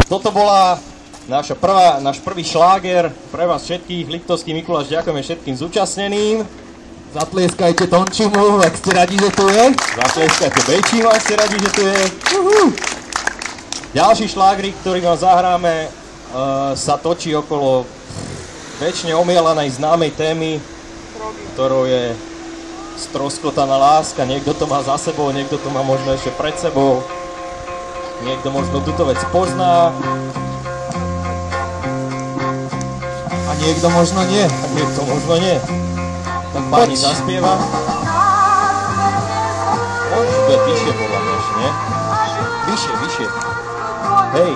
Toto bola náš prvý šláger pre vás všetkých. Liptovský Mikuláš, ďakujeme všetkým zúčastneným. Zatlieskajte Tončimu, ak ste radi, že tu je. Zatlieskajte Bejčímu, ak ste radi, že tu je. Ďalší šlágrik, ktorý vám zahráme, sa točí okolo väčšine omielanej známej témy, ktorou je stroskotaná láska. Niekto to má za sebou, niekto to má možno ešte pred sebou. Niekto možno túto vec pozná. A niekto možno nie. A niekto možno nie. Tak pani zaspieva. Môžeš byť vyššie podľa mňa ešte, nie? Vyššie. Hej.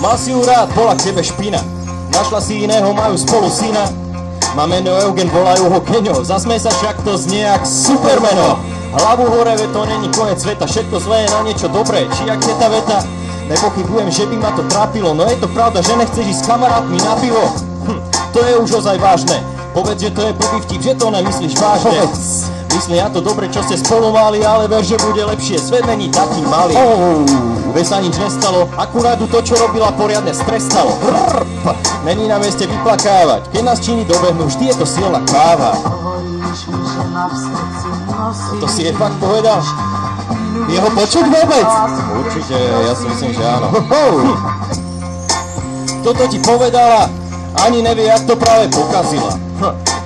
Mal si ju rád, bola k tebe špina. Našla si iného, majú spolu syna. Má meno Eugen, volajú ho Keňo. Zasmej sa, však to znie jak supermeno. Hlavu hore, ve to není koniec sveta. Všetko zlé je na niečo dobré. Či jak je tá veta? Nepochybujem, že by ma to trápilo. No je to pravda, že nechceš ísť s kamarátmi na pivo. To je už ozaj vážne. Povedz, že to je blbý vtip, že to nemyslíš vážne. Myslím ja to dobre, čo ste spolu mali, ale ver, že bude lepšie. Svet není taký malý. Veď sa nič nestalo, akurát to, čo robila, poriadne strestalo. Není na mieste vyplakávať, keď nás činy dobehnú, vždy je to silná káva. To si je fakt povedal? Jeho počuť vôbec? Určite, ja si myslím, že áno. Toto ti povedala, ani nevie, jak to práve pokazila.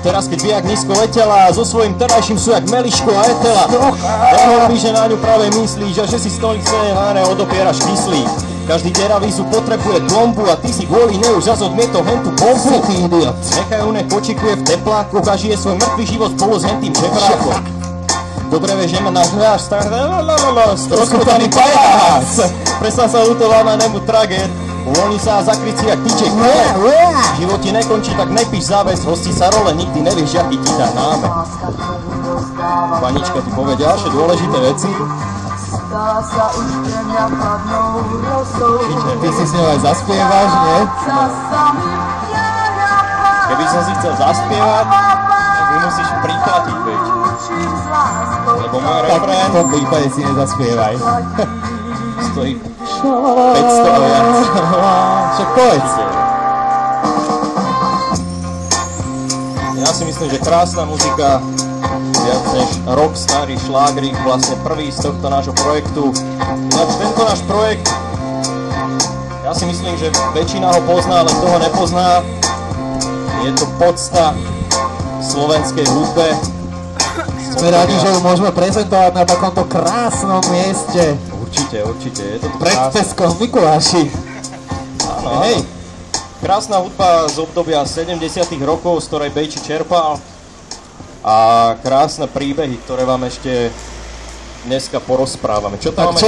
Teraz keď by jak nízko letela, so svojím terajším sú jak Meliško a Etela. Nehovorí, že na ňu práve myslíš a že si stolice háne odopieraš kyslík. Každý deravý sú potrebuje plombu a ty si kvôli nej už zas odmietol hentu bombu. Nechaj ju nech počikuje v teplákoch a žije svoj mŕtvý život spolu s hentým čeprákom. Dobre vieš, že ma náš stroskotaný pajac. Prestan sa lutoval na nemu tragéd. Uvoľni sa a zakryť si jak tyček. Život ti nekončí, tak nepíš záves. Hosti sa role, nikdy nevieš, aký ti dá náme. Panička ti povie ďalšie dôležité veci. Ty si s ňou aj zaspievaš, nie? Keby som si chcel zaspievať, tak mi musíš priplatiť, veď. Lebo môj refrén... Tak v tom prípade si nezaspievaj. Stojí 500 a viac. Však povedz. Ja si myslím, že krásna muzika, viac než rok starý šlágrik, vlastne prvý z tohto nášho projektu. Ináč tento náš projekt, ja si myslím, že väčšina ho pozná, ale kto ho nepozná, je to podsta slovenskej hudbe. Sme radi, že ju môžeme prezentovať na takomto krásnom mieste. Určite. Je to pred Peskom Mikuláši. Áno. Hej. Krásna hudba z obdobia 70. rokov, z ktorej Bejči čerpal. A krásne príbehy, ktoré vám ešte dneska porozprávame. Čo tam máme?